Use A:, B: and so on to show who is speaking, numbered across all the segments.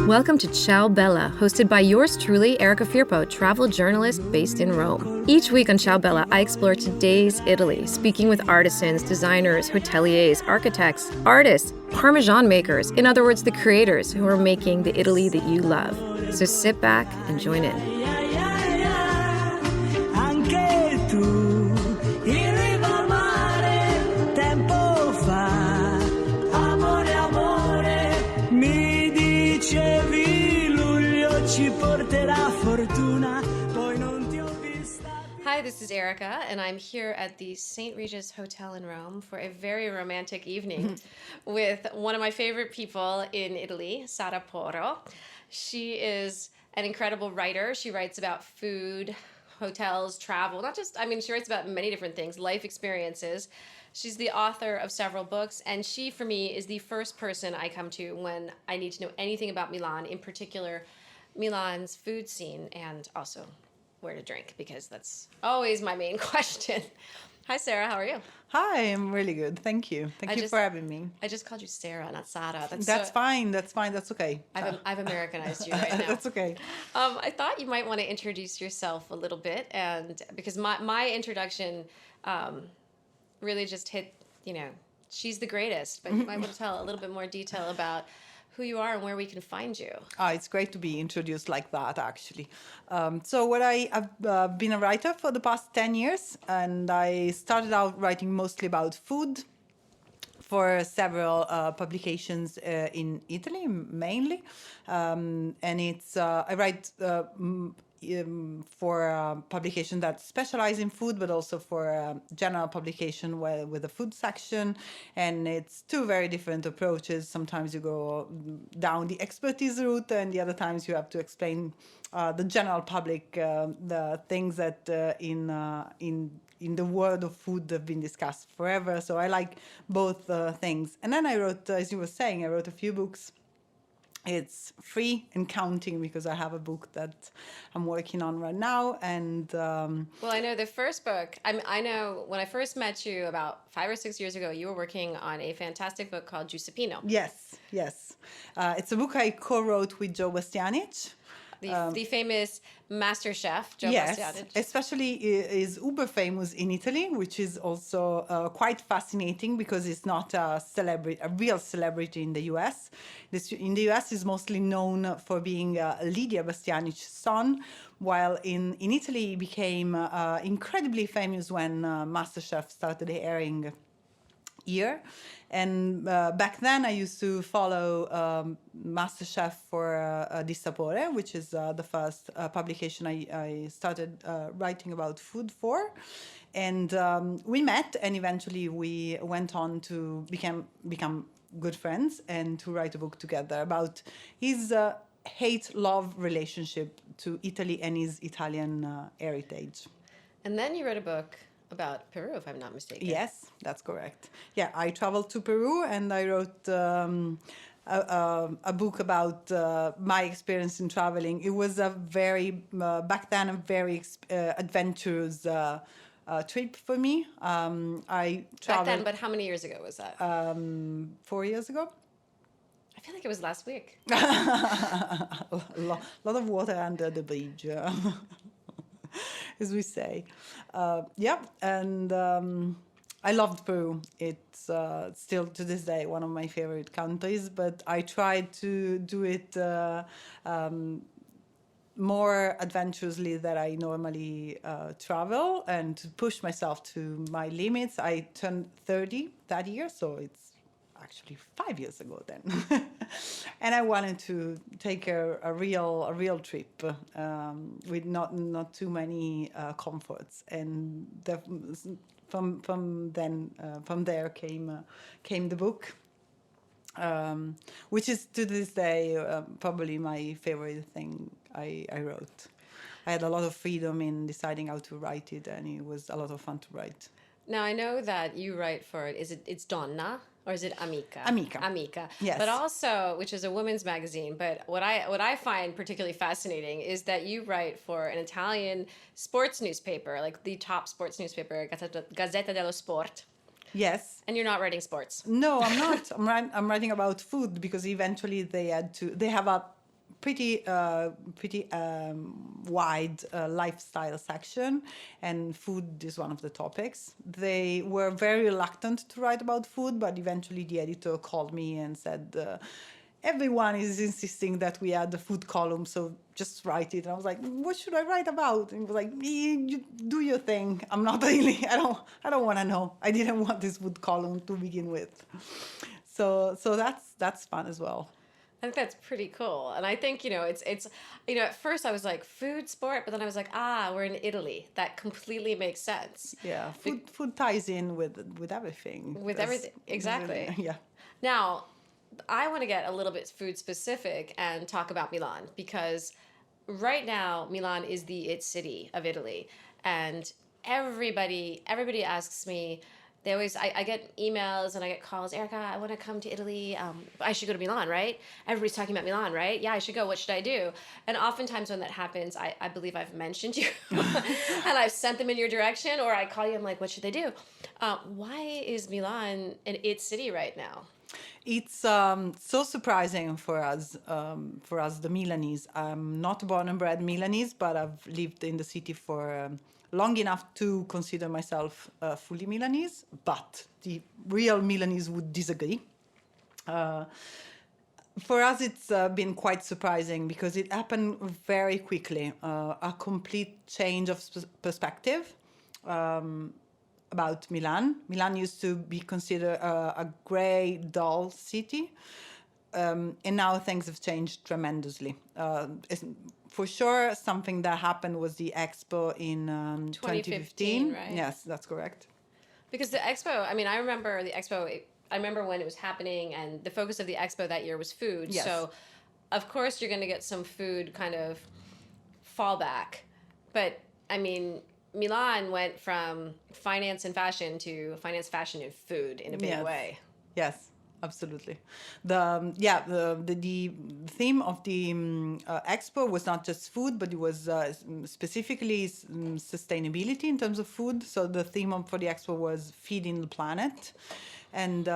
A: Welcome to Ciao Bella, hosted by yours truly, Erica Firpo, travel journalist based in Rome. Each week on Ciao Bella, I explore today's Italy, speaking with artisans, designers, hoteliers, architects, artists, Parmesan makers, in other words, the creators who are making the Italy that you love. So sit back and join in. Hi, this is Erica, and I'm here at the St. Regis Hotel in Rome for a very romantic evening with one of my favorite people in Italy, Sara Porro. She is an incredible writer. She writes about food, hotels, travel, she writes about many different things, life experiences. She's the author of several books, and she, for me, is the first person I come to when I need to know anything about Milan, in particular, Milan's food scene, and also where to drink, because that's always my main question. Hi, Sarah. How are you?
B: Hi, I'm really good. Thank you. Thank you for having me.
A: I just called you Sarah, not Sara.
B: That's fine. That's okay.
A: I've Americanized you right now.
B: That's okay.
A: I thought you might want to introduce yourself a little bit, and because my introduction really just hit, she's the greatest, but you might want to tell a little bit more detail about who you are and where we can find you.
B: It's great to be introduced like that, actually. I've been a writer for the past 10 years, and I started out writing mostly about food for several publications in Italy, mainly. And I write for publication that specialize in food, but also for general publication with a food section. And it's two very different approaches. Sometimes you go down the expertise route, and the other times you have to explain the general public the things that in the world of food have been discussed forever. So I like both things. And then I wrote, as you were saying, I wrote a few books. It's free and counting, because I have a book that I'm working on right now. And
A: well, I know the first book. I know when I first met you about 5 or 6 years ago, you were working on a fantastic book called Giuseppino.
B: Yes. It's a book I co-wrote with Joe Bastianich.
A: The famous master chef, Joe Bastianich.
B: Especially is uber famous in Italy, which is also quite fascinating, because it's not a real celebrity in the US. In the US, he's mostly known for being Lydia Bastianich's son, while in Italy he became incredibly famous when MasterChef started airing here. And back then I used to follow MasterChef for Di Sapore, which is the first publication I started writing about food for. And we met, and eventually we went on to become good friends and to write a book together about his hate-love relationship to Italy and his Italian heritage.
A: And then you wrote a book about Peru, if I'm not mistaken.
B: Yes, that's correct. Yeah, I traveled to Peru, and I wrote a book about my experience in traveling. It was a very, back then, a very adventurous trip for me. I traveled...
A: Back then, but how many years ago was that?
B: 4 years ago.
A: I feel like it was last week.
B: A lot of water under the bridge. As we say. And I loved Peru. It's still to this day one of my favorite countries, but I tried to do it more adventurously than I normally travel, and to push myself to my limits. I turned 30 that year, so it's actually 5 years ago then. And I wanted to take a real trip with not too many comforts. And from there came the book, which is to this day probably my favorite thing I wrote. I had a lot of freedom in deciding how to write it, and it was a lot of fun to write.
A: Now, I know that you write for, it's Donna, or is it Amica?
B: Amica. Yes.
A: But also, which is a women's magazine. But what I find particularly fascinating is that you write for an Italian sports newspaper, like the top sports newspaper, Gazzetta dello Sport.
B: Yes.
A: And you're not writing sports.
B: No, I'm not. I'm writing about food, because eventually they have a pretty wide lifestyle section, and food is one of the topics. They were very reluctant to write about food, but eventually the editor called me and said, everyone is insisting that we add the food column, so just write it. And I was like, what should I write about? And he was like, you do your thing. I'm not really, I don't want to know. I didn't want this food column to begin with. So that's fun as well.
A: I think that's pretty cool. And I think, it's at first I was like food sport, but then I was like, we're in Italy. That completely makes sense.
B: Yeah, food ties in with everything.
A: With everything. Exactly.
B: Yeah.
A: Now, I want to get a little bit food specific and talk about Milan, because right now Milan is the it city of Italy, and everybody asks me. They always, I get emails and I get calls. Erica, I want to come to Italy. I should go to Milan, right? Everybody's talking about Milan, right? Yeah, I should go. What should I do? And oftentimes when that happens, I believe I've mentioned you and I've sent them in your direction, or I call you. I'm like, what should they do? Why is Milan an it city right now?
B: It's so surprising for us, the Milanese. I'm not born and bred Milanese, but I've lived in the city for long enough to consider myself fully Milanese. But the real Milanese would disagree. For us, it's been quite surprising because it happened very quickly. A complete change of perspective. About Milan. Milan used to be considered a grey, dull city, and now things have changed tremendously. For sure, something that happened was the Expo in 2015.
A: Right?
B: Yes, that's correct.
A: Because the Expo, I remember the Expo, I remember when it was happening, and the focus of the Expo that year was food.
B: Yes.
A: So, of course, you're going to get some food kind of fallback. But, Milan went from finance and fashion to finance, fashion, and food in a big way.
B: Yes, absolutely. The theme of the expo was not just food, but it was specifically sustainability in terms of food. So the theme for the expo was feeding the planet. And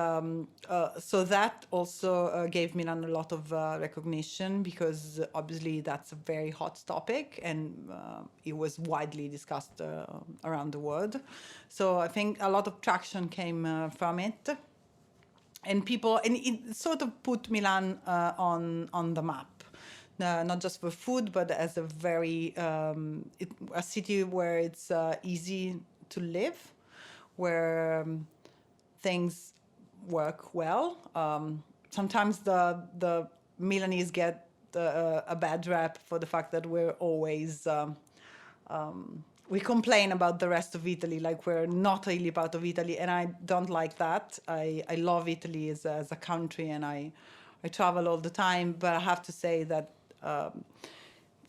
B: so that also gave Milan a lot of recognition, because obviously that's a very hot topic, and it was widely discussed around the world. So I think a lot of traction came from it. And it sort of put Milan on the map, not just for food, but as a a city where it's easy to live, where things work well. Sometimes the Milanese get a bad rap for the fact that we're always we complain about the rest of Italy, like we're not really part of Italy, and I don't like that. I love Italy as a country, and I travel all the time, but I have to say that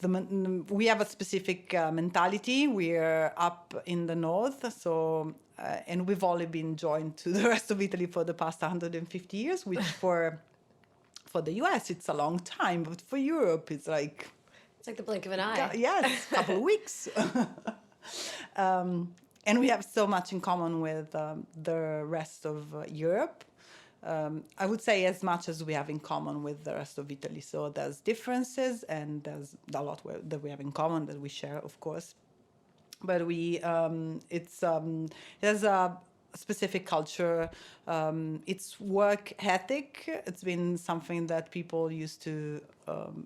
B: we have a specific mentality. We're up in the north, so and we've only been joined to the rest of Italy for the past 150 years, which for the US it's a long time, but for Europe it's like
A: the blink of an eye.
B: Yes, a couple of weeks. And we have so much in common with the rest of Europe. I would say as much as we have in common with the rest of Italy. So there's differences, and there's a lot that we have in common that we share, of course. But there's a specific culture. It's work ethic. It's been something that people used to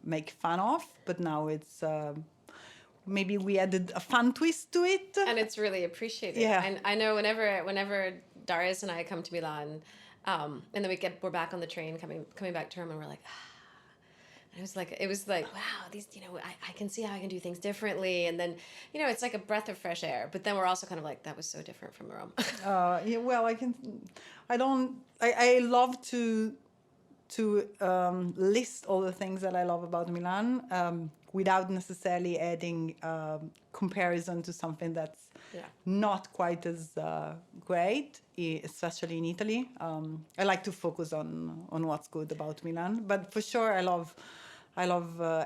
B: make fun of, but now it's maybe we added a fun twist to it.
A: And it's really appreciated.
B: Yeah.
A: And I know whenever Darius and I come to Milan, and then we're back on the train coming back to Rome, and we're like, and it was like, wow, these, I can see how I can do things differently. And then, it's like a breath of fresh air. But then we're also kind of like, that was so different from Rome.
B: Well, I love to list all the things that I love about Milan, without necessarily adding comparison to something that's not quite as great, especially in Italy. I like to focus on what's good about Milan, but for sure I love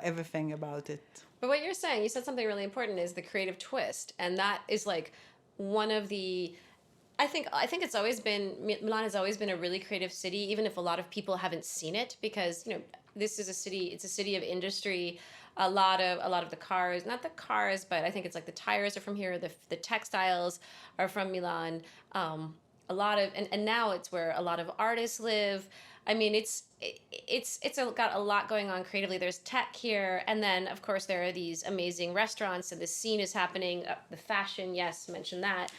B: everything about it.
A: But what you're saying, you said something really important, is the creative twist, and that is like one of the. I think Milan has always been a really creative city, even if a lot of people haven't seen it, because this is a city. It's a city of industry. A lot of the cars, not the cars, but I think it's like the tires are from here. The textiles are from Milan. A lot of and now it's where a lot of artists live. I mean, got a lot going on creatively. There's tech here, and then of course there are these amazing restaurants, and the scene is happening. The fashion, yes, mention that.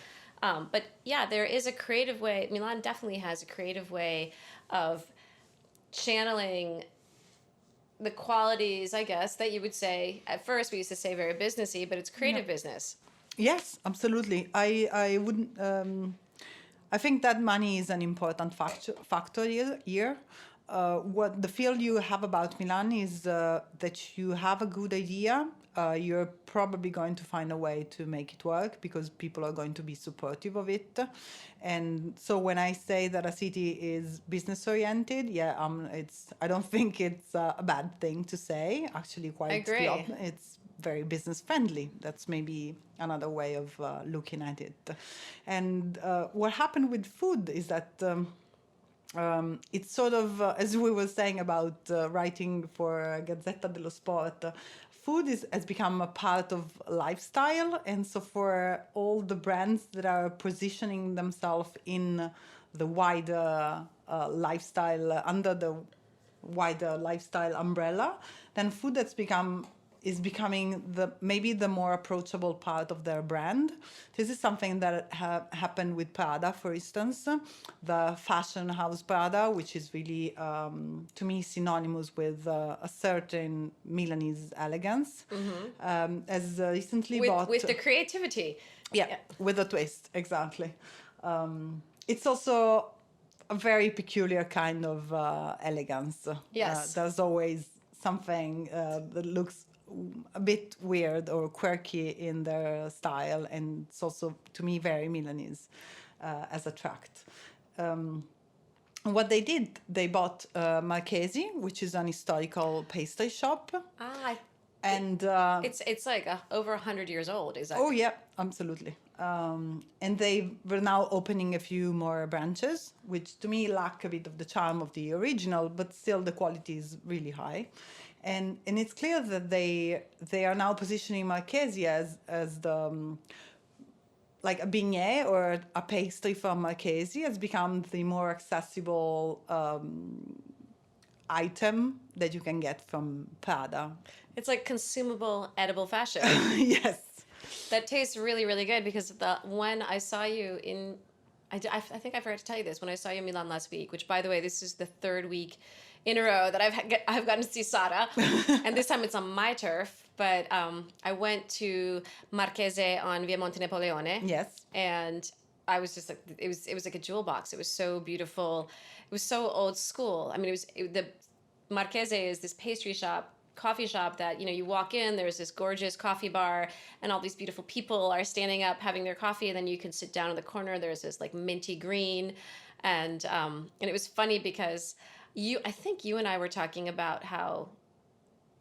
A: But yeah, there is a creative way. Milan definitely has a creative way of channeling the qualities, I guess, that you would say at first we used to say very businessy, but it's creative business.
B: Yes, absolutely. I wouldn't. I think that money is an important factor here. What the feel you have about Milan is that you have a good idea. You're probably going to find a way to make it work because people are going to be supportive of it. And so when I say that a city is business oriented, I don't think it's a bad thing to say. Actually,
A: I agree.
B: it's very business friendly. That's maybe another way of looking at it. And what happened with food is that it's sort of, as we were saying about writing for Gazzetta dello Sport, food has become a part of lifestyle. And so for all the brands that are positioning themselves in the wider lifestyle, under the wider lifestyle umbrella, then food is becoming maybe the more approachable part of their brand. This is something that happened with Prada, for instance, the fashion house Prada, which is really, to me, synonymous with a certain Milanese elegance, has recently bought...
A: With the creativity.
B: Yeah, with a twist, exactly. It's also a very peculiar kind of elegance.
A: Yes.
B: There's always something that looks a bit weird or quirky in their style, and it's also, to me, very Milanese as a tract. What they did, they bought Marchesi, which is an historical pastry shop. And
A: it's like over 100 years old, exactly.
B: Oh yeah, absolutely. And they were now opening a few more branches, which to me lack a bit of the charm of the original, but still the quality is really high. And it's clear that they are now positioning Marchesi as the like a beignet or a pastry from Marchesi has become the more accessible item that you can get from Prada.
A: It's like consumable, edible fashion.
B: Yes.
A: That tastes really, really good because when I saw you in, I think I forgot to tell you this, when I saw you in Milan last week, which by the way, this is the third week in a row that I've gotten to see Sara, and this time it's on my turf. But I went to Marchese on Via Monte Napoleone.
B: Yes.
A: And I was just like, it was like a jewel box. It was so beautiful. It was so old school. I mean, the Marchese is this coffee shop that, you walk in, there's this gorgeous coffee bar, and all these beautiful people are standing up having their coffee, and then you can sit down in the corner. There's this like minty green, and it was funny because I think you and I were talking about how,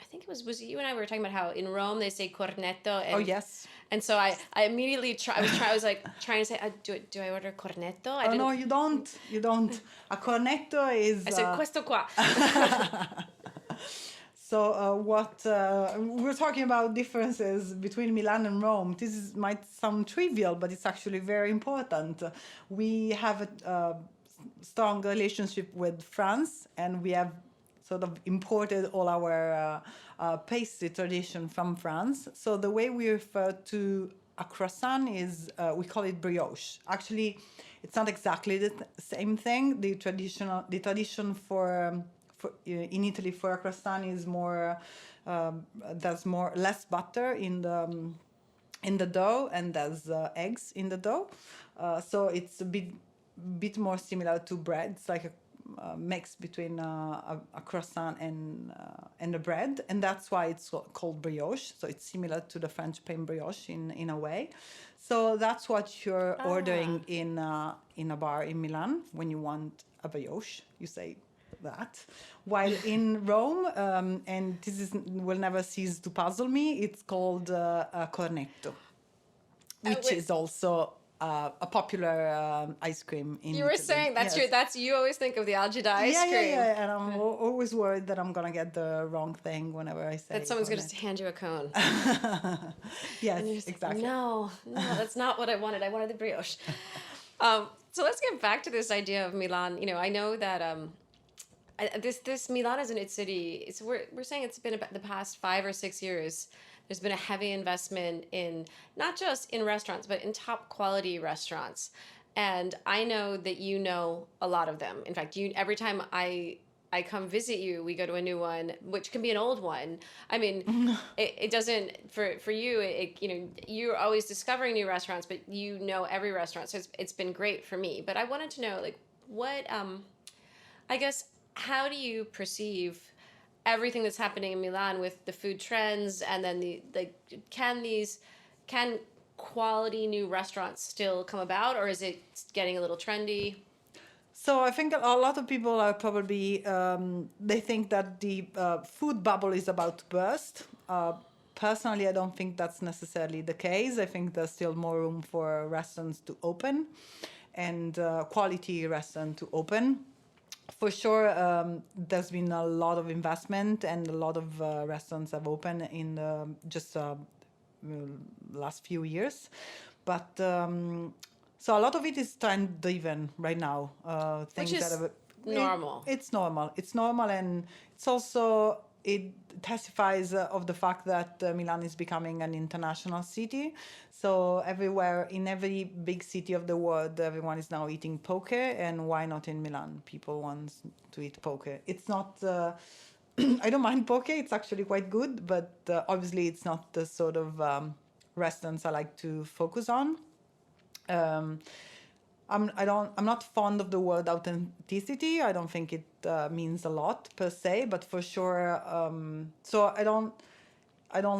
A: I think it was you and I were talking about how in Rome they say cornetto. And,
B: oh yes.
A: And so I immediately I was like trying to say, do I order cornetto?
B: No, you don't. A cornetto is.
A: I said questo qua.
B: So we're talking about differences between Milan and Rome. Might sound trivial, but it's actually very important. We have a strong relationship with France, and we have sort of imported all our pastry tradition from France. So the way we refer to a croissant is, we call it brioche. Actually, it's not exactly the same thing. The tradition for in Italy for a croissant is more, there's less butter in the dough, and there's eggs in the dough. So it's a bit more similar to bread. It's like a mix between a croissant and a bread, and that's why it's called brioche. So it's similar to the French pain brioche in a way. So that's what you're ordering in a bar in Milan when you want a brioche. You say that. While in Rome, and will never cease to puzzle me, it's called a cornetto, which is also a popular ice cream in
A: You were
B: Italy.
A: saying that's
B: Yes.
A: you always think of the Algida ice
B: Yeah,
A: cream.
B: and I'm always worried that I'm gonna get the wrong thing whenever I say
A: That someone's
B: on
A: going to hand you a cone.
B: it. Yes,
A: And you're just like,
B: exactly.
A: no, that's not what I wanted. I wanted the brioche. So let's get back to this idea of Milan. I know that this Milan is a new city. We're saying it's been about the past 5 or 6 years. There's been a heavy investment in not just in restaurants, but in top quality restaurants. And I know that you know a lot of them. In fact, you every time I come visit you, we go to a new one, which can be an old one. I mean, it doesn't for you. You're always discovering new restaurants, but you know every restaurant, so it's been great for me. But I wanted to know, like, what I guess, how do you perceive everything that's happening in Milan with the food trends, and then can quality new restaurants still come about, or is it getting a little trendy?
B: So I think a lot of people are probably they think that the food bubble is about to burst. Personally, I don't think that's necessarily the case. I think there's still more room for restaurants to open and quality restaurant to open. For sure, there's been a lot of investment and a lot of restaurants have opened in just last few years. But so a lot of it is trend driven right now.
A: Which
B: Things that
A: is
B: have,
A: normal.
B: it's normal. It's normal, and it's also it testifies of the fact that Milan is becoming an international city. So everywhere, in every big city of the world, everyone is now eating poke, and why not in Milan? People want to eat poke. It's not. I don't mind poke. It's actually quite good, but obviously it's not the sort of restaurants I like to focus on. Um, I'm not fond of the word authenticity. I don't think it means a lot per se, but for sure. So I don't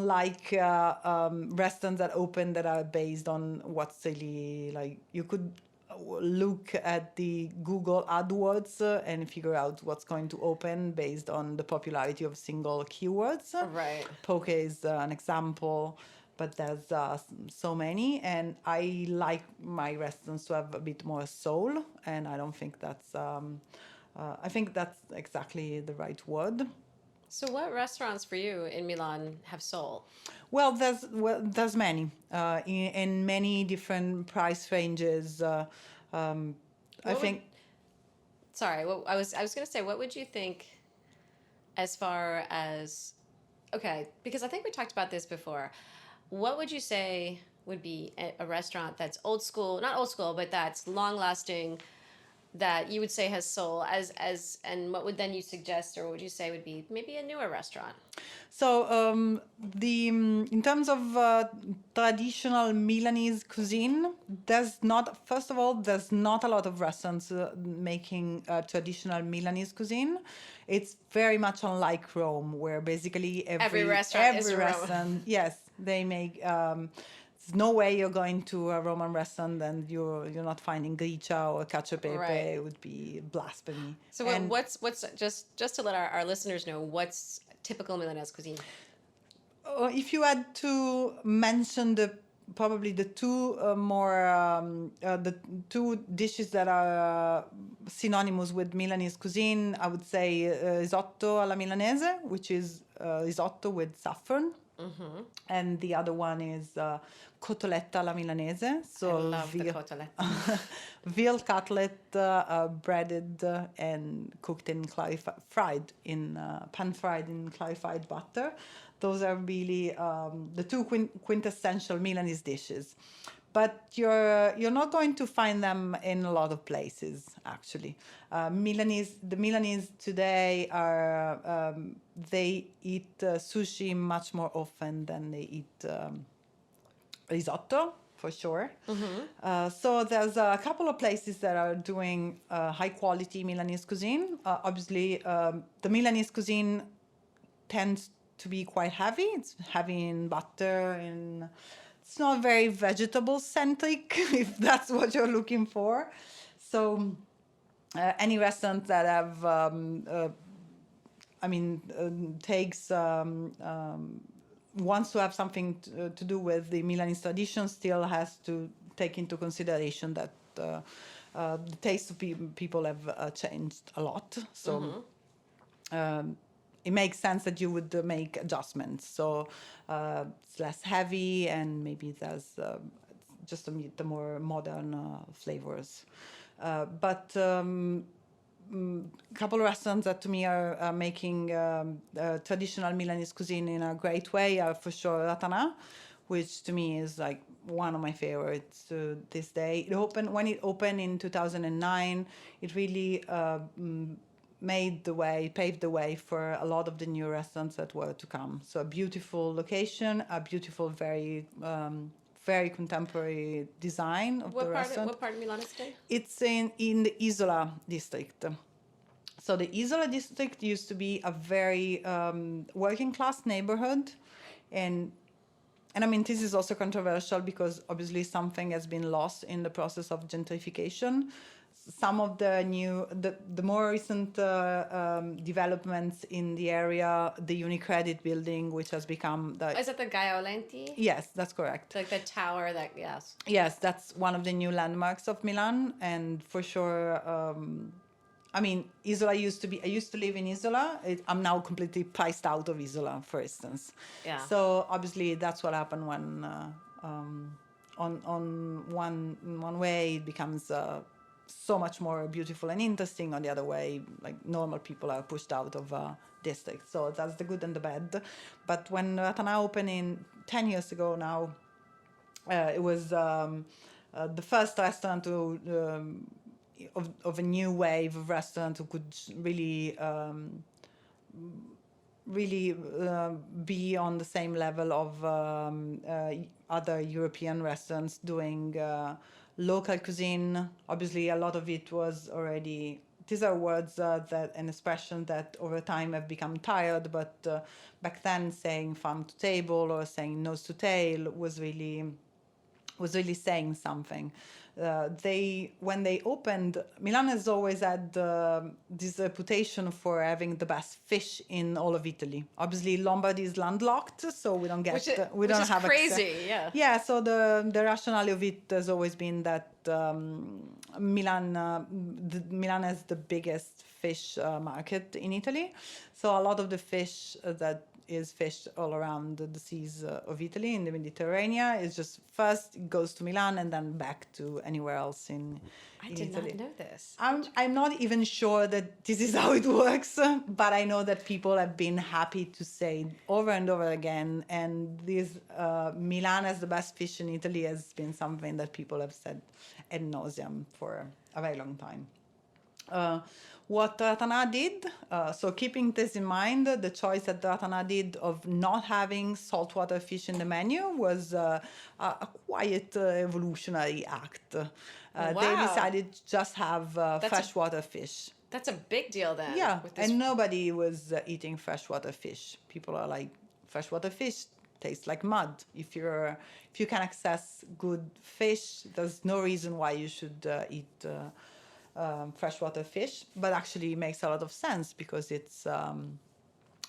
B: like restaurants that open that are based on what's really like. You could look at the Google AdWords and figure out what's going to open based on the popularity of single keywords.
A: Right.
B: Poke is an example, but there's so many, and I like my restaurants to have a bit more soul, and I don't think that's. I think that's exactly the right word.
A: So what restaurants for you in Milan have soul?
B: Well, there's many in many different price ranges. I
A: What would,
B: think
A: sorry, what I was going to say, what would you think as far as, okay, because I think we talked about this before. What would you say would be a restaurant that's old school, not old school, but that's long lasting, that you would say has soul, and what would then you suggest, or what would you say would be maybe a newer restaurant?
B: so. The in terms of traditional Milanese cuisine, there's not. First of all, there's not a lot of restaurants making traditional Milanese cuisine. It's very much unlike Rome, where basically
A: Every restaurant is
B: every
A: Rome.
B: restaurant, yes, they make. There's no way you're going to a Roman restaurant and you're not finding gricia or cacio e pepe.
A: Right.
B: It would be blasphemy.
A: So
B: And
A: what's just to let our listeners know, what's typical Milanese cuisine?
B: if you had to mention probably the two the two dishes that are synonymous with Milanese cuisine, I would say risotto alla milanese, which is risotto with saffron, and the other one is cotoletta alla milanese. So
A: I love the cotoletta.
B: veal cutlet, breaded and cooked in fried in pan fried in clarified butter. Those are really the two quintessential Milanese dishes. But you're not going to find them in a lot of places, actually. The Milanese today are they eat sushi much more often than they eat risotto, for sure. So there's a couple of places that are doing high quality Milanese cuisine. Obviously, the Milanese cuisine tends to be quite heavy. It's heavy in butter, and it's not very vegetable centric, if that's what you're looking for. So any restaurant that have takes wants to have something to do with the Milanese tradition still has to take into consideration that the taste of people have changed a lot. So it makes sense that you would make adjustments. So it's less heavy, and maybe there's just to meet the more modern flavors. But couple of restaurants that to me are making traditional Milanese cuisine in a great way are for sure Ratana, which to me is like one of my favorites to this day. When it opened in 2009, it really paved the way for a lot of the new restaurants that were to come. So a beautiful location, a beautiful, very contemporary design of the restaurant.
A: What part of Milan is it?
B: It's in the Isola district. So the Isola district used to be a very working class neighborhood, and I mean, this is also controversial because obviously something has been lost in the process of gentrification. Some of the more recent developments in the area, the Unicredit building, which has become
A: Is that the Gaiolenti?
B: Yes, that's correct.
A: Like the tower that, yes.
B: Yes, that's one of the new landmarks of Milan, and for sure, I mean, Isola I used to live in Isola. I'm now completely priced out of Isola, for instance.
A: Yeah.
B: So obviously that's what happened when on one way it becomes so much more beautiful and interesting. On the other way, like normal people are pushed out of districts. So that's the good and the bad. But when Ratana opened in 10 years ago now, it was the first restaurant of a new wave of restaurants who could really be on the same level of other European restaurants doing local cuisine. Obviously, a lot of it was already. These are words and expressions that over time have become tired, but back then saying farm to table or saying nose to tail was really saying something. When they opened, Milan has always had this reputation for having the best fish in all of Italy. Obviously, Lombardy is landlocked, so we don't get we don't have
A: crazy. Yeah.
B: Yeah. So the rationale of it has always been that Milan has the biggest fish market in Italy. So a lot of the fish that is fished all around the seas of Italy in the Mediterranean. It's just first it goes to Milan and then back to anywhere else in
A: I
B: Italy.
A: did not know this.
B: I'm not even sure that this is how it works, but I know that people have been happy to say over and over again. And this Milan as the best fish in Italy has been something that people have said ad nauseum for a very long time. What Ratana did, so keeping this in mind, the choice that Ratana did of not having saltwater fish in the menu was a quiet evolutionary act.
A: Wow.
B: They decided to just have freshwater fish.
A: That's a big deal then.
B: Yeah, and nobody was eating freshwater fish. People are like, freshwater fish tastes like mud. If you can access good fish, there's no reason why you should eat freshwater fish, but actually it makes a lot of sense because it's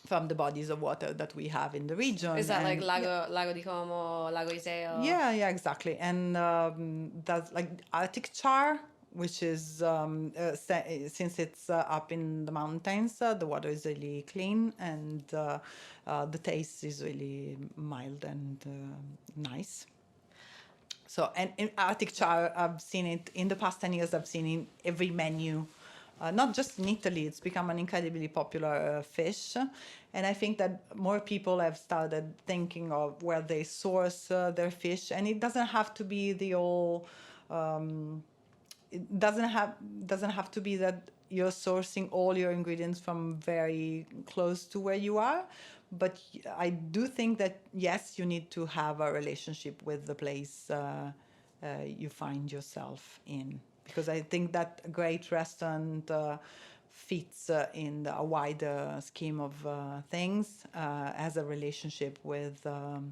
B: from the bodies of water that we have in the region.
A: Is that like Lago di Como, Lago Iseo?
B: Yeah, exactly. And that's like Arctic char, which is since it's up in the mountains, the water is really clean and the taste is really mild and nice. So, and in Arctic char, I've seen it in the past 10 years. I've seen it in every menu, not just in Italy. It's become an incredibly popular fish. And I think that more people have started thinking of where they source their fish. And it doesn't have to be it doesn't have to be that you're sourcing all your ingredients from very close to where you are. But I do think that, yes, you need to have a relationship with the place you find yourself in. Because I think that a great restaurant fits in a wider scheme of things, has a relationship with the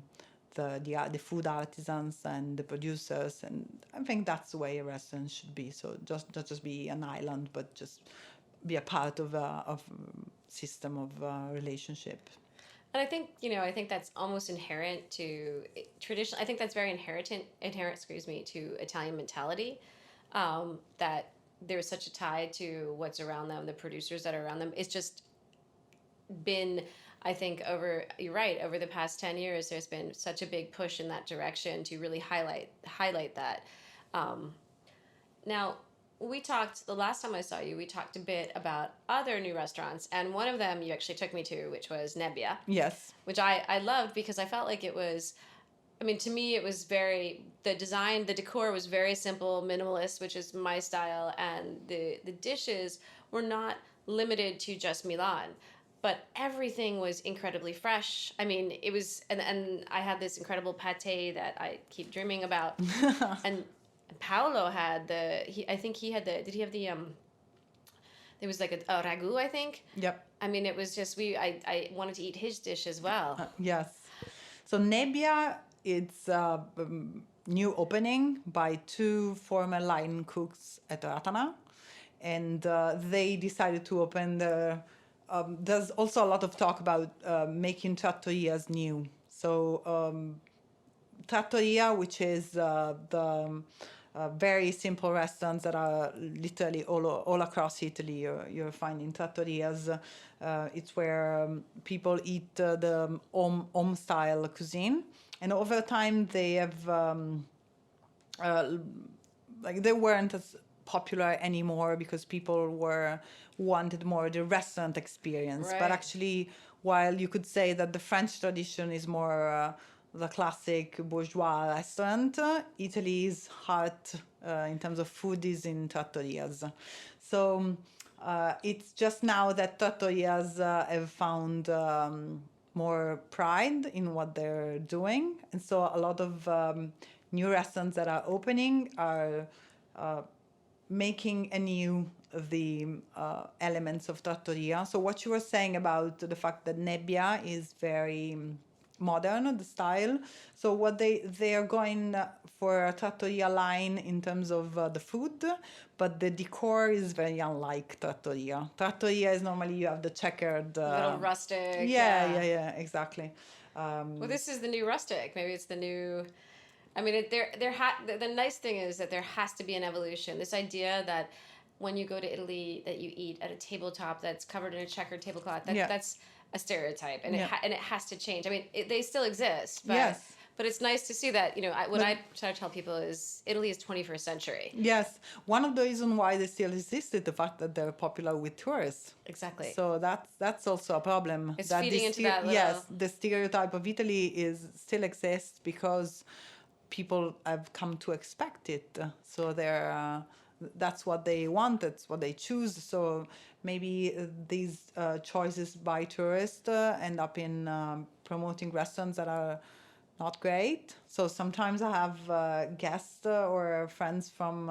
B: food artisans and the producers. And I think that's the way a restaurant should be. So not just be an island, but just be a part of a system of relationship.
A: And I think, I think that's almost inherent to tradition. I think that's very inherent, excuse me, to Italian mentality. That there's such a tie to what's around them, the producers that are around them. It's just been, I think, you're right, over the past 10 years, there's been such a big push in that direction to really highlight that. Um, Now, we talked the last time I saw you. We talked a bit about other new restaurants, and one of them you actually took me to, which was Nebbia,
B: Yes.
A: which I loved because I felt like it was. I mean, to me, it was the design, the decor was very simple, minimalist, which is my style, and the dishes were not limited to just Milan, but everything was incredibly fresh. I mean, it was, and I had this incredible pate that I keep dreaming about, and Paolo had I think he had did he have there was like a ragu, I think.
B: Yep.
A: I mean, it was just, I wanted to eat his dish as well.
B: Yes. So Nebbia, it's a new opening by two former line cooks at Ratana, and they decided to open there's also a lot of talk about making trattorias new. So trattoria, which is the very simple restaurants that are literally all across Italy. You're finding trattorias. It's where people eat the home style cuisine, and over time they have uh, like they weren't as popular anymore because people wanted more the restaurant experience. But
A: Right.
B: actually, while you could say that the French tradition is more the classic bourgeois restaurant, Italy's heart in terms of food is in trattorias. So it's just now that trattorias have found more pride in what they're doing, and so a lot of new restaurants that are opening are uh, making anew the elements of trattoria. So what you were saying about the fact that Nebbia is very modern, the style. So what they are going for a trattoria line in terms of the food, but the decor is very unlike trattoria. Trattoria is normally you have the checkered.
A: Little rustic.
B: Yeah, exactly.
A: Well, this is the new rustic. Maybe it's the new. I mean, the nice thing is that there has to be an evolution. This idea that when you go to Italy, that you eat at a tabletop that's covered in a checkered tablecloth.
B: Yeah.
A: That's a stereotype, and
B: Yeah.
A: it has to change. I mean, they still exist, but
B: Yes.
A: but it's nice to see that. What I try to tell people is Italy is 21st century.
B: Yes, one of the reasons why they still exist is the fact that they're popular with tourists.
A: Exactly.
B: So that's also a problem.
A: It's
B: that
A: feeding
B: the
A: into that
B: yes,
A: little-
B: the stereotype of Italy is still exists because people have come to expect it. So that's what they want. That's what they choose. So maybe these choices by tourists end up in promoting restaurants that are not great. So sometimes I have guests or friends from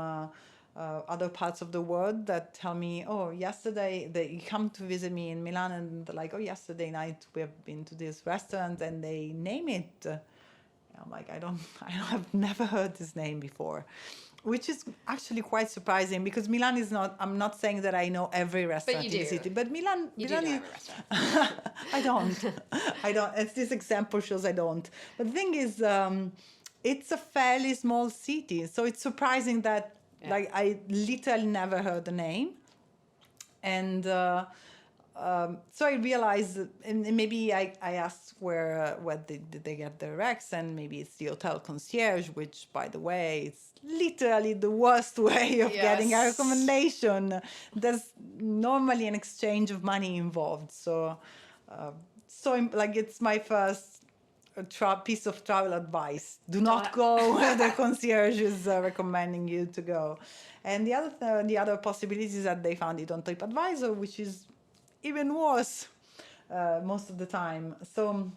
B: other parts of the world that tell me, "Oh, yesterday they come to visit me in Milan, and they're like, oh, yesterday night we have been to this restaurant, and they name it." I'm like, I have never heard this name before, which is actually quite surprising because Milan is not. I'm not saying that I know every restaurant
A: you
B: in the
A: do.
B: city, but Milan.
A: You
B: Milan
A: do know
B: is,
A: every restaurant.
B: I don't. I don't. As this example shows, I don't. But the thing is, it's a fairly small city, so it's surprising that
A: Yeah.
B: like I literally never heard the name, and so I realized, and maybe I asked where did they get their Rex, and maybe it's the hotel concierge, which, by the way, is literally the worst way of getting a
A: Yes.
B: recommendation. There's normally an exchange of money involved, so like it's my first piece of travel advice. Do not go where the concierge is recommending you to go. And the other possibility is that they found it on TripAdvisor, which is even worse most of the time. So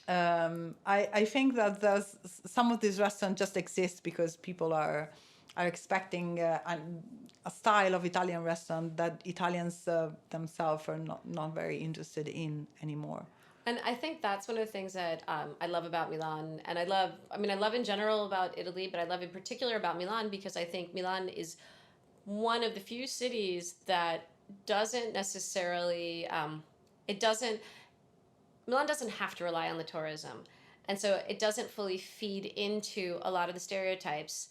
B: I think that there's some of these restaurants just exist because people are expecting a style of Italian restaurant that Italians themselves are not very interested in anymore.
A: And I think that's one of the things that I love about Milan. And I love in general about Italy, but I love in particular about Milan because I think Milan is one of the few cities that doesn't necessarily, it doesn't, Milan doesn't have to rely on the tourism. And so it doesn't fully feed into a lot of the stereotypes,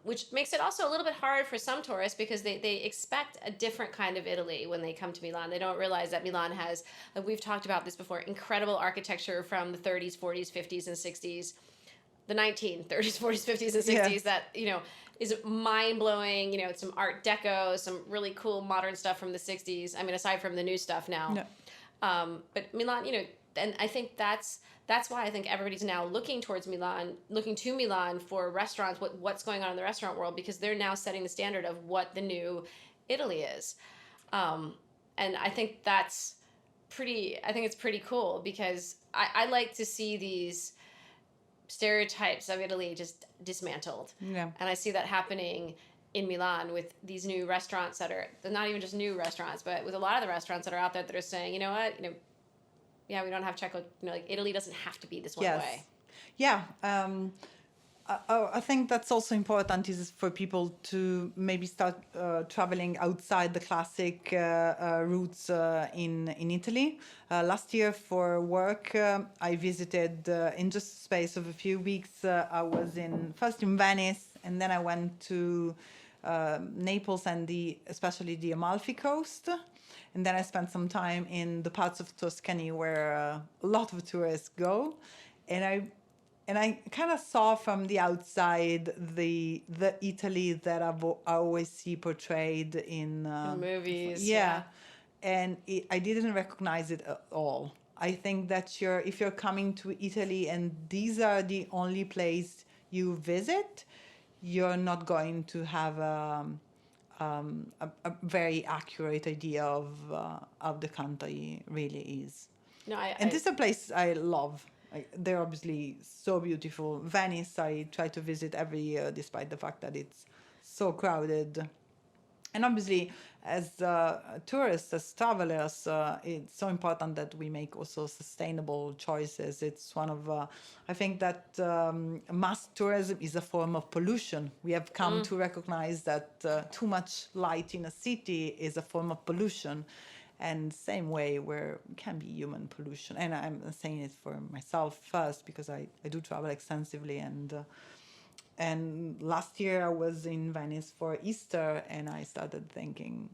A: which makes it also a little bit hard for some tourists because they expect a different kind of Italy when they come to Milan. They don't realize that Milan has, like we've talked about this before, incredible architecture from the 30s, 40s, 50s, and 60s, the 1930s, 40s, 50s, and 60s that, is mind blowing. Some Art Deco, some really cool modern stuff from the 60s. I mean, aside from the new stuff now.
B: No.
A: But Milan, and I think that's why I think everybody's now looking towards Milan, looking to Milan for restaurants, what's going on in the restaurant world, because they're now setting the standard of what the new Italy is. And I think that's I think it's pretty cool because I like to see these stereotypes of Italy just dismantled.
B: Yeah.
A: And I see that happening in Milan with these new restaurants they're not even just new restaurants, but with a lot of the restaurants that are out there that are saying, yeah, we don't have Czech, like Italy doesn't have to be this one way.
B: Yeah. I think that's also important is for people to maybe start traveling outside the classic routes in Italy. Last year for work, I visited in just a space of a few weeks. I was first in Venice, and then I went to Naples and especially the Amalfi Coast. And then I spent some time in the parts of Tuscany where a lot of tourists go. And I kind of saw from the outside the Italy that I always see portrayed in
A: movies.
B: Yeah. And I didn't recognize it at all. I think that if you're coming to Italy and these are the only place you visit, you're not going to have a very accurate idea of the country really is.
A: No,
B: this is a place I love. They're obviously so beautiful. Venice, I try to visit every year, despite the fact that it's so crowded. And obviously, as tourists, as travelers, it's so important that we make also sustainable choices. It's one of, I think that mass tourism is a form of pollution. We have come to recognize that too much light in a city is a form of pollution. And same way where it can be human pollution. And I'm saying it for myself first because I do travel extensively. And last year I was in Venice for Easter and I started thinking,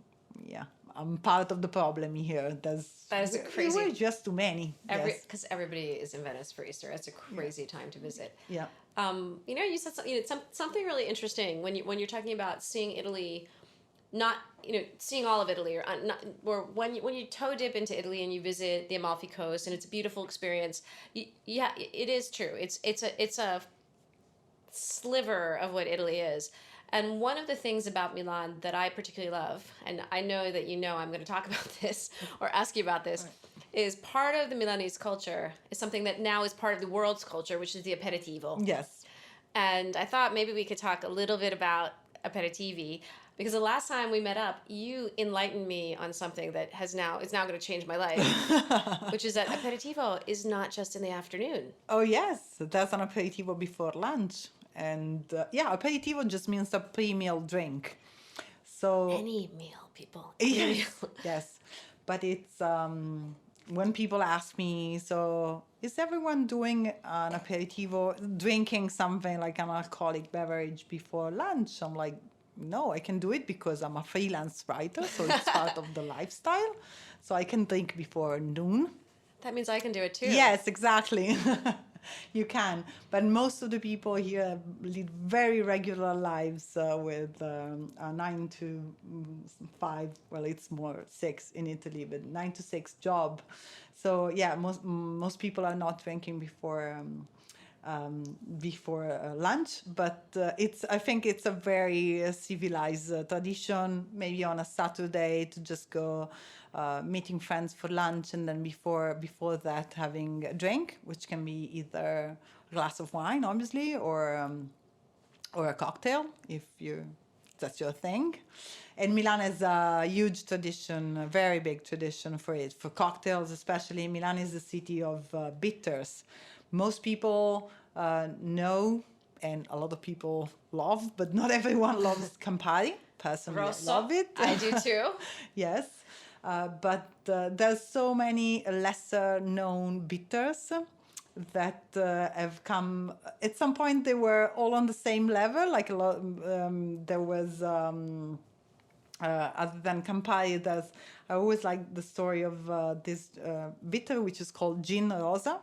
B: yeah, I'm part of the problem here. That is crazy. We're just too many.
A: Because everybody is in Venice for Easter. It's a crazy time to visit.
B: Yeah.
A: You said something really interesting when you're talking about seeing Italy. Not seeing all of Italy or when you toe dip into Italy and you visit the Amalfi Coast and it's a beautiful experience. Yeah, it is true. It's a sliver of what Italy is. And one of the things about Milan that I particularly love, and I know that I'm going to talk about this or ask you about this, is part of the Milanese culture is something that now is part of the world's culture, which is the aperitivo.
B: Yes.
A: And I thought maybe we could talk a little bit about aperitivi. Because the last time we met up, you enlightened me on something that is now going to change my life, which is that aperitivo is not just in the afternoon.
B: Oh, yes. That's an aperitivo before lunch. And aperitivo just means a pre-meal drink. So
A: any meal, people.
B: Yes. But it's when people ask me, so is everyone doing an aperitivo, drinking something like an alcoholic beverage before lunch? I'm like, no, I can do it because I'm a freelance writer, so it's part of the lifestyle. So I can drink before noon.
A: That means I can do it too.
B: Yes, exactly. You can. But most of the people here lead very regular lives with a 9 to 5, well, it's more 6 in Italy, but 9 to 6 job. So yeah, most people are not drinking before lunch, but I think it's a very civilized tradition. Maybe on a Saturday to just go meeting friends for lunch, and then before that having a drink, which can be either a glass of wine, obviously, or a cocktail if that's your thing. And Milan has a huge tradition, a very big tradition for cocktails, especially. Milan is the city of bitters. Most people know, and a lot of people love, but not everyone loves Campari. Personally,
A: Rosso.
B: I love it.
A: I do too.
B: Yes. But there's so many lesser known bitters that have come. At some point, they were all on the same level. Like a lot, there was. Other than Campari, I always like the story of this bitter, which is called Gin Rosa.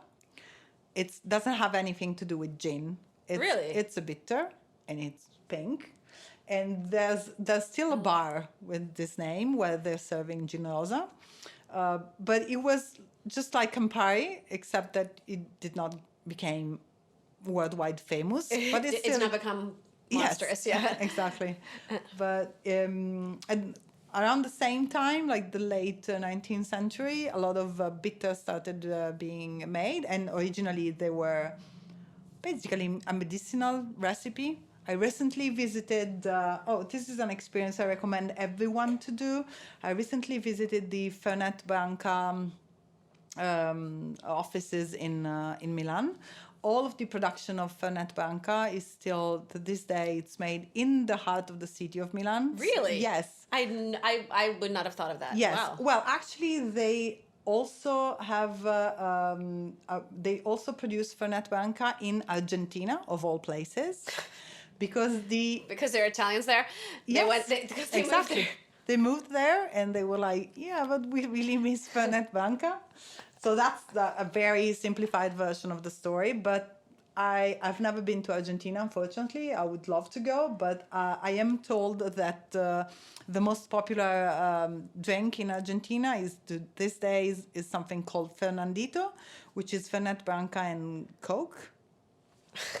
B: It doesn't have anything to do with gin.
A: Really?
B: It's a bitter, and it's pink. And there's still a bar with this name where they're serving Gin Rosa. But it was just like Campari, except that it did not become worldwide famous. But
A: It's not become monstrous.
B: Yes,
A: Yeah.
B: exactly. But and around the same time, like the late 19th century, a lot of bitters started being made, and originally they were basically a medicinal recipe. I recently visited, this is an experience I recommend everyone to do. I recently visited the Fernet Branca offices in Milan. All of the production of Fernet Branca is still, to this day, it's made in the heart of the city of Milan.
A: Really?
B: Yes.
A: I would not have thought of that.
B: Yes.
A: Wow.
B: Well, actually, they also have, they also produce Fernet Branca in Argentina, of all places. Because
A: they're Italians there.
B: Yes,
A: Because they moved
B: exactly.
A: there.
B: They moved there and they were like, yeah, but we really miss Fernet Branca. So that's a very simplified version of the story. But I've never been to Argentina, unfortunately. I would love to go, but I am told that the most popular drink in Argentina is to this day is something called Fernandito, which is Fernet Branca and Coke.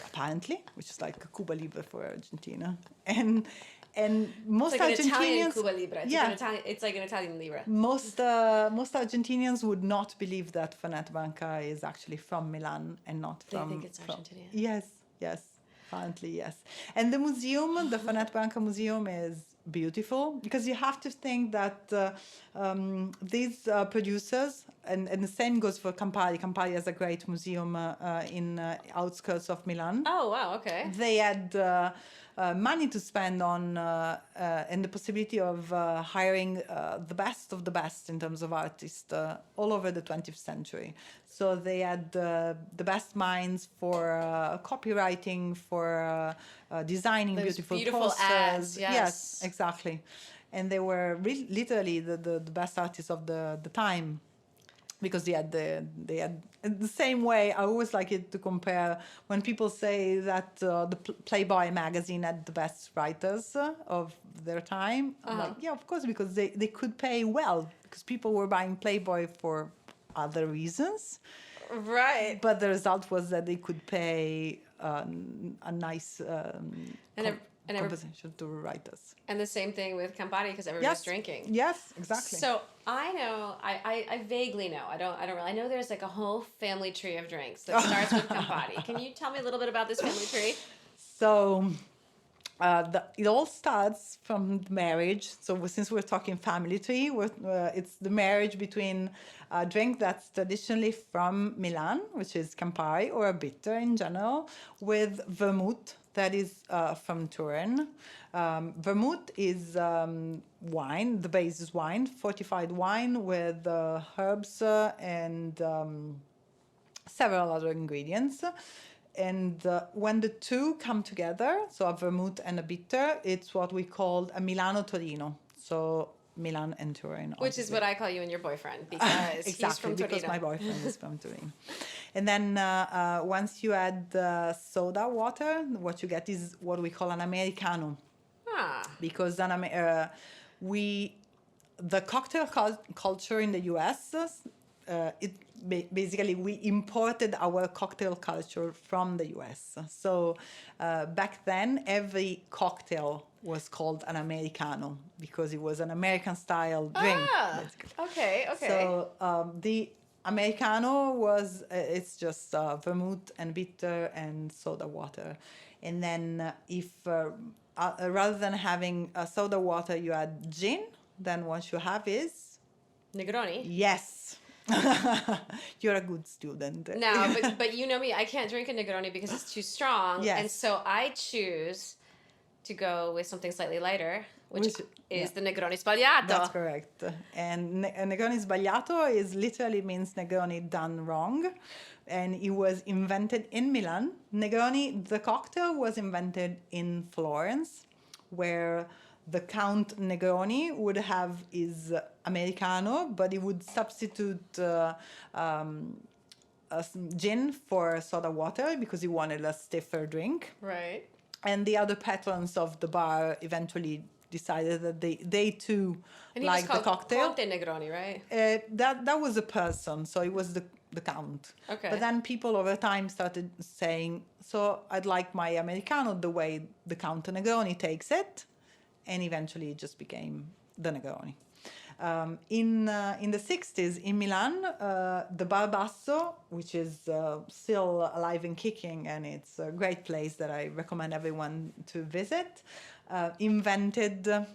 B: Apparently, which is like a Cuba Libre for Argentina, and most
A: It's like an Italian
B: Argentinians,
A: Cuba Libre. It's like an Italian Libre.
B: most Argentinians would not believe that Fernet Branca is actually from Milan and not
A: They
B: from.
A: think it's Argentinian.
B: Yes, apparently yes. And the museum, the Fernet Branca Museum, is beautiful because you have to think that these producers, and the same goes for Campari. Campari has a great museum in outskirts of Milan.
A: Oh, wow, okay.
B: They had money to spend on and the possibility of hiring the best of the best in terms of artists all over the 20th century. So they had the best minds for copywriting, for designing
A: Those
B: beautiful
A: beautiful
B: posters.
A: ads, yes.
B: Exactly. And they were literally the best artists of the time. Because they had the same way. I always like it to compare when people say that the Playboy magazine had the best writers of their time. I'm like, yeah, of course, because they could pay well because people were buying Playboy for other reasons.
A: Right.
B: But the result was that they could pay a nice compensation to writers.
A: And the same thing with Campari because everybody's drinking.
B: Yes, exactly.
A: So I know, I vaguely know. I don't really. I know there's like a whole family tree of drinks that starts with Campari. Can you tell me a little bit about this family tree?
B: So it all starts from marriage. So since we're talking family tree, it's the marriage between a drink that's traditionally from Milan, which is Campari, or a bitter in general, with vermouth that is from Turin. Vermouth is wine. The base is wine, fortified wine with herbs and several other ingredients. And when the two come together, so a vermouth and a bitter, it's what we call a Milano Torinio. So Milan and Turin.
A: Which is what I call you and your boyfriend because
B: exactly,
A: he's from Torino.
B: because my boyfriend is from Turin. And then once you add soda water, what you get is what we call an Americano. Because the cocktail culture in the US, basically we imported our cocktail culture from the US. So back then, every cocktail was called an Americano because it was an American style drink. Basically.
A: Okay.
B: So the Americano was, it's just vermouth and bitter and soda water. And then if rather than having soda water, you add gin, then what you have is...
A: Negroni?
B: Yes. You're a good student.
A: No, but you know me, I can't drink a Negroni because it's too strong.
B: Yes.
A: And so I choose to go with something slightly lighter. which
B: yeah.
A: is the Negroni Sbagliato.
B: That's correct. And Negroni Sbagliato is literally means Negroni done wrong. And it was invented in Milan. Negroni, the cocktail, was invented in Florence, where the Count Negroni would have his Americano, but he would substitute gin for soda water because he wanted a stiffer drink.
A: Right.
B: And the other patrons of the bar eventually decided that they too
A: And he
B: liked
A: was
B: the
A: called
B: cocktail.
A: Conte Negroni, right?
B: That was a person, so it was the count.
A: Okay.
B: But then people over time started saying, so I'd like my Americano the way the Count Negroni takes it, and eventually it just became the Negroni. In the 60s in Milan, the Bar Basso, which is still alive and kicking, and it's a great place that I recommend everyone to visit, invented the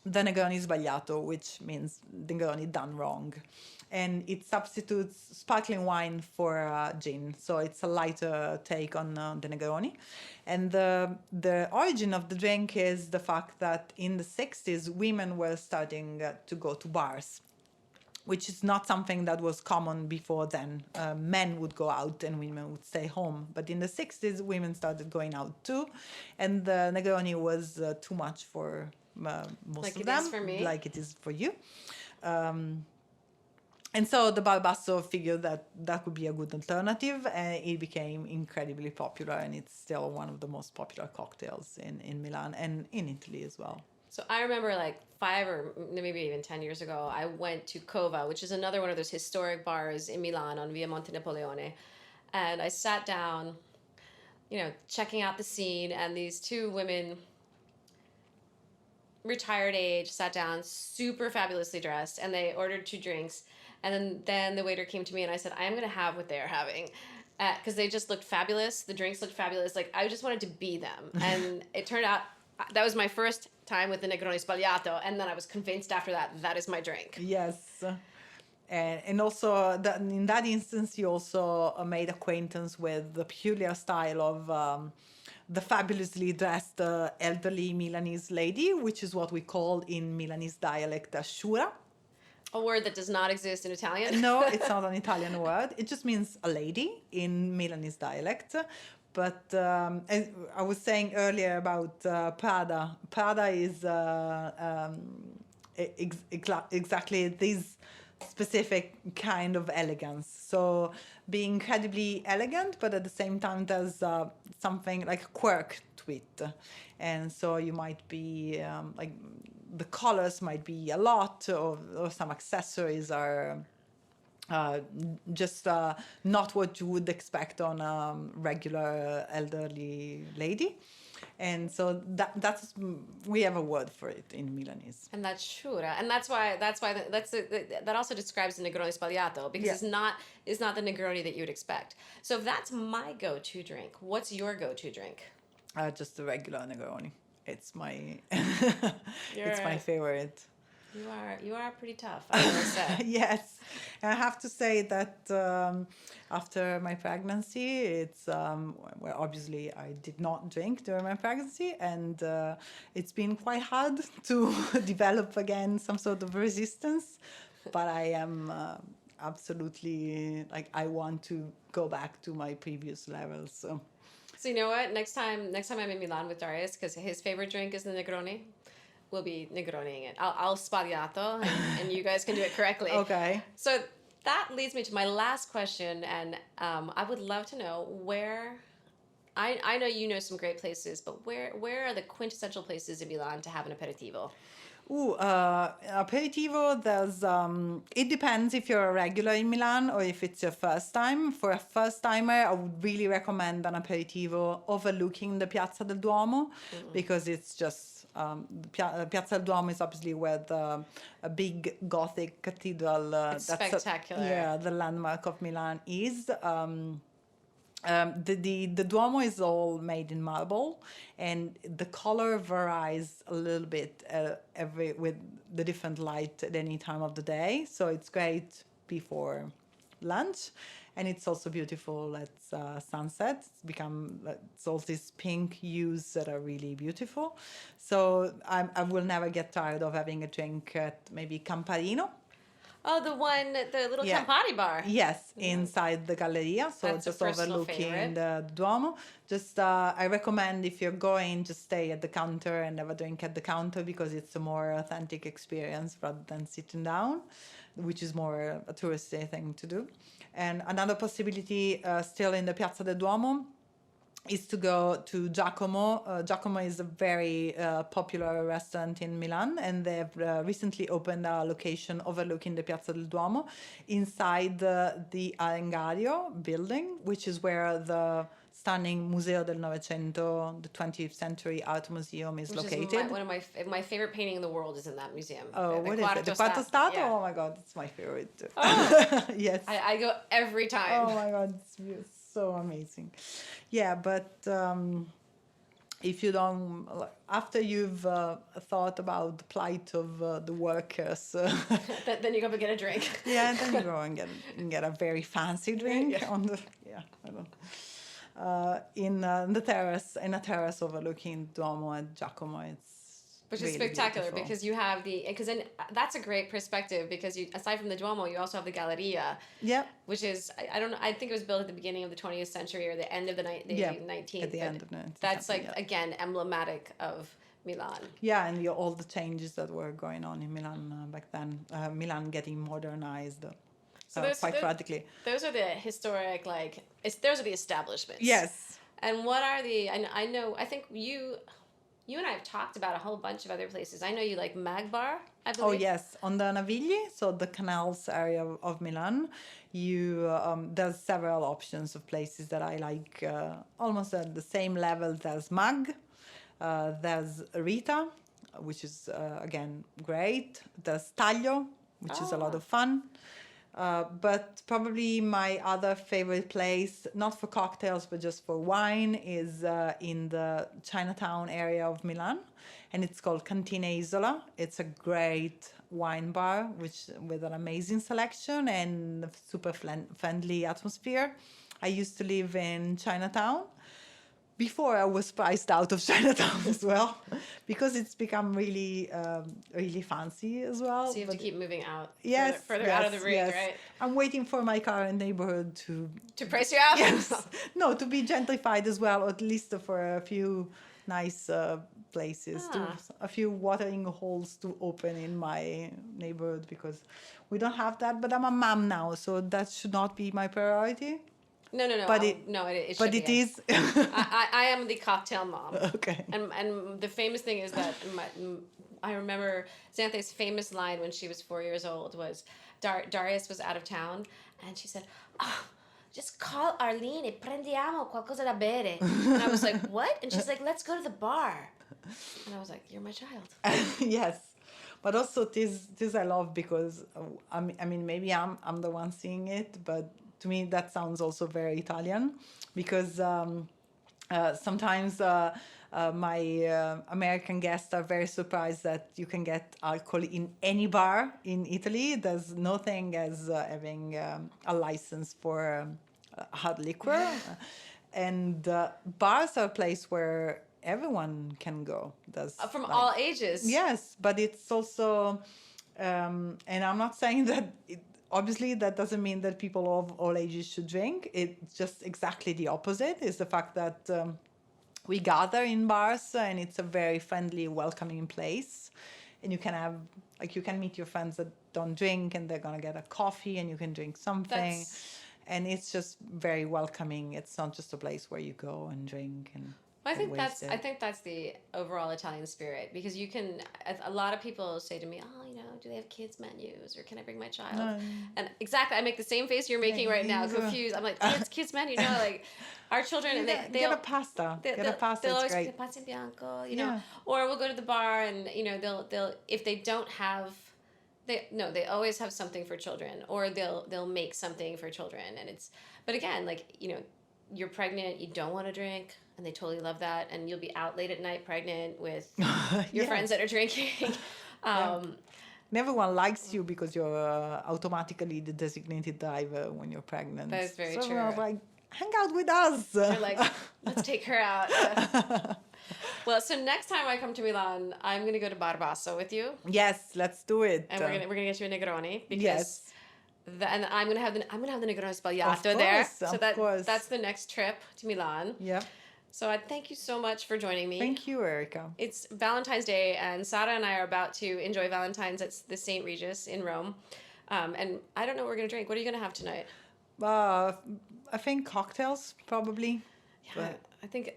B: Negroni Sbagliato, which means Negroni done wrong. And it substitutes sparkling wine for gin, so it's a lighter take on the Negroni. And the origin of the drink is the fact that in the 60s, women were starting to go to bars, which is not something that was common before then. Men would go out and women would stay home. But in the 60s, women started going out too. And the Negroni was too much for most
A: Like
B: of
A: it
B: them.
A: is for me.
B: Like it is for you. And so the Bar Basso figured that that could be a good alternative, and it became incredibly popular, and it's still one of the most popular cocktails in Milan and in Italy as well.
A: So I remember like 5 or maybe even 10 years ago, I went to Cova, which is another one of those historic bars in Milan on Via Monte Napoleone. And I sat down, checking out the scene, and these two women, retired age, sat down, super fabulously dressed, and they ordered 2 drinks. And then the waiter came to me and I said, I am going to have what they're having. Because they just looked fabulous. The drinks looked fabulous. Like, I just wanted to be them. And it turned out that was my first time with the Negroni Sbagliato. And then I was convinced after that is my drink.
B: Yes. And also, in that instance, you also made acquaintance with the peculiar style of the fabulously dressed elderly Milanese lady, which is what we call in Milanese dialect a shura.
A: A word that does not exist in Italian?
B: No, it's not an Italian word. It just means a lady in Milanese dialect. But as I was saying earlier about Prada. Prada is exactly this specific kind of elegance. So being incredibly elegant, but at the same time there's something like a quirk to it. And so you might be like the colors might be a lot, or some accessories are just not what you would expect on a regular elderly lady. And so that's we have a word for it in Milanese.
A: And that's shura, and that's why that also describes the Negroni Sbagliato, because it's not the Negroni that you would expect. So if that's my go-to drink, what's your go-to drink?
B: Just the regular Negroni. It's my
A: You're
B: it's my favorite.
A: You are pretty tough, I will say.
B: Yes, and I have to say that after my pregnancy, it's well, obviously I did not drink during my pregnancy, and it's been quite hard to develop again some sort of resistance. But I am absolutely I want to go back to my previous levels.
A: So you know what? Next time I'm in Milan with Darius, because his favorite drink is the Negroni, we'll be Negroniing it. I'll Sbagliato, and you guys can do it correctly.
B: Okay.
A: So that leads me to my last question, and I would love to know where. I know you know some great places, but where are the quintessential places in Milan to have an aperitivo?
B: Aperitivo, there's it depends if you're a regular in Milan or if it's your first time. For a first timer, I would really recommend an aperitivo overlooking the Piazza del Duomo, because it's just Piazza del Duomo is obviously where a big Gothic cathedral
A: It's spectacular.
B: the landmark of Milan is. The Duomo is all made in marble, and the color varies a little bit with the different light at any time of the day. So it's great before lunch. And it's also beautiful at sunset. It's all these pink hues that are really beautiful. So I will never get tired of having a drink at maybe Camparino.
A: Oh, the little
B: Yeah.
A: Campari bar.
B: Yes, inside the Galleria, so
A: That's a
B: just
A: personal
B: overlooking
A: favorite.
B: the Duomo. Just I recommend if you're going, just stay at the counter and have a drink at the counter because it's a more authentic experience rather than sitting down, which is more a touristy thing to do. And another possibility, still in the Piazza del Duomo, is to go to Giacomo. Giacomo is a very popular restaurant in Milan, and they've recently opened a location overlooking the Piazza del Duomo inside the Arengario building, which is where the stunning Museo del Novecento, the 20th century art museum, is
A: Which
B: located.
A: is one of my favorite painting in the world is in that museum.
B: Oh,
A: The
B: what is it? The Quarto Stato?
A: Yeah.
B: Oh my God, it's my favorite too.
A: Oh.
B: Yes.
A: I go every time.
B: Oh my God, it's so amazing. Yeah, but if you don't, after you've thought about the plight of the workers,
A: Then you go and get a drink.
B: yeah, then you go and get a very fancy drink
A: Yeah.
B: on the I don't in the terrace, in a terrace overlooking Duomo at Giacomo. It's
A: Which is
B: really
A: spectacular
B: beautiful.
A: because you have because then that's a great perspective because you aside from the Duomo you also have the Galleria,
B: Yeah,
A: which is I don't know, I think it was built at the beginning of the 20th century or the end of the 19th.
B: at the
A: but
B: end of the 19th
A: that's
B: century,
A: like
B: yeah.
A: again emblematic of Milan.
B: Yeah, and all the changes that were going on in Milan back then. Milan getting modernized quite radically.
A: Those are the historic those are the establishments.
B: Yes.
A: And what are I know I think you and I have talked about a whole bunch of other places. I know you like Magbar, I believe.
B: Oh yes, on the Navigli, so the canals area of Milan, there's several options of places that I like, almost at the same level. There's Mag, there's Rita, which is again great. There's Taglio, which is a lot of fun. But probably my other favorite place, not for cocktails, but just for wine, is in the Chinatown area of Milan. And it's called Cantina Isola. It's a great wine bar with an amazing selection and super friendly atmosphere. I used to live in Chinatown. Before I was priced out of Chinatown as well, because it's become really, really fancy as well.
A: So you have to keep moving out.
B: Yes,
A: further out of the ring,
B: yes.
A: right?
B: I'm waiting for my current neighborhood to
A: price you out.
B: yes, no, to be gentrified as well, or at least for a few nice places, a few watering holes to open in my neighborhood because we don't have that. But I'm a mom now, so that should not be my priority.
A: No.
B: But
A: it should
B: but
A: be
B: it is.
A: I am the cocktail mom.
B: Okay.
A: And the famous thing is that I remember Xanthe's famous line when she was 4 years old was Darius was out of town and she said, "Oh, just call Arlene e prendiamo qualcosa da bere." And I was like, "What?" And she's like, "Let's go to the bar." And I was like, "You're my child."
B: Yes. But also this I love because I mean maybe I'm the one seeing it, but to me that sounds also very Italian because sometimes my American guests are very surprised that you can get alcohol in any bar in Italy. There's no thing as having a license for hard liquor, and bars are a place where everyone can go. There's
A: From all ages.
B: Yes, but it's also, and I'm not saying that. Obviously, that doesn't mean that people of all ages should drink. It's just exactly the opposite. It's the fact that we gather in bars and it's a very friendly, welcoming place. And you can meet your friends that don't drink and they're going to get a coffee and you can drink something. And it's just very welcoming. It's not just a place where you go and drink and
A: I think that's the overall Italian spirit because you can. A lot of people say to me, "Oh, do they have kids menus or can I bring my child?"
B: No.
A: And exactly, I make the same face you're making right now, confused. I'm like, kids menu, like our children, and they
B: get a pasta. Get a pasta.
A: They'll
B: it's
A: always
B: great.
A: pasta in bianco, or we'll go to the bar and they'll if they don't have. They always have something for children, or they'll make something for children, but again, you're pregnant, you don't want to drink, and they totally love that, and you'll be out late at night pregnant with your friends that are drinking.
B: And everyone likes you because you're automatically the designated driver when you're pregnant.
A: That is very
B: so
A: true.
B: everyone's like, hang out with us.
A: You're like, let's take her out. Well, so next time I come to Milan, I'm gonna go to Barbasso with you,
B: Yes, let's do it.
A: and we're gonna get you a Negroni because.
B: Yes.
A: And I'm gonna have the Negroni Sbagliato
B: Of
A: there.
B: course,
A: So
B: of course.
A: that's the next trip to Milan.
B: Yeah.
A: So I thank you so much for joining me.
B: Thank you, Erica.
A: It's Valentine's Day, and Sara and I are about to enjoy Valentine's at the St. Regis in Rome. And I don't know what we're gonna drink. What are you gonna have tonight?
B: I think cocktails, probably.
A: Yeah, I think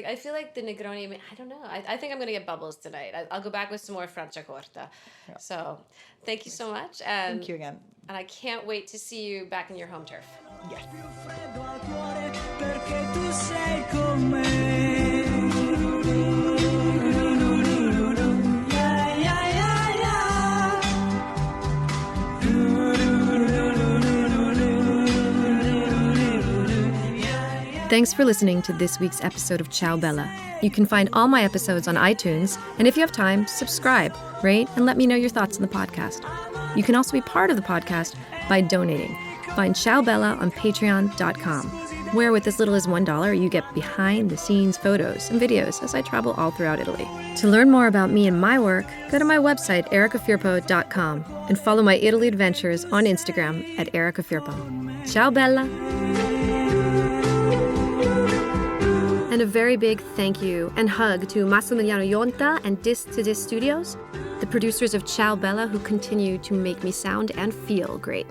A: I feel like the Negroni. I don't know. I think I'm gonna get bubbles tonight. I'll go back with some more Franciacorta.
B: Yeah.
A: So thank you so much, and
B: Thank you again.
A: And I can't wait to see you back in your home turf.
B: Yes.
C: Freddo al cuore perché tu sei con me. Yeah, yeah, yeah, yeah.
D: Thanks for listening to this week's episode of Ciao Bella. You can find all my episodes on iTunes, and if you have time, subscribe, rate, and let me know your thoughts on the podcast. You can also be part of the podcast by donating. Find Ciao Bella on patreon.com, where with as little as $1, you get behind-the-scenes photos and videos as I travel all throughout Italy. To learn more about me and my work, go to my website, ericafirpo.com, and follow my Italy adventures on Instagram at ericafirpo. Ciao Bella! And a very big thank you and hug to Massimiliano Yonta and Dis to Dis Studios, the producers of Ciao Bella who continue to make me sound and feel great.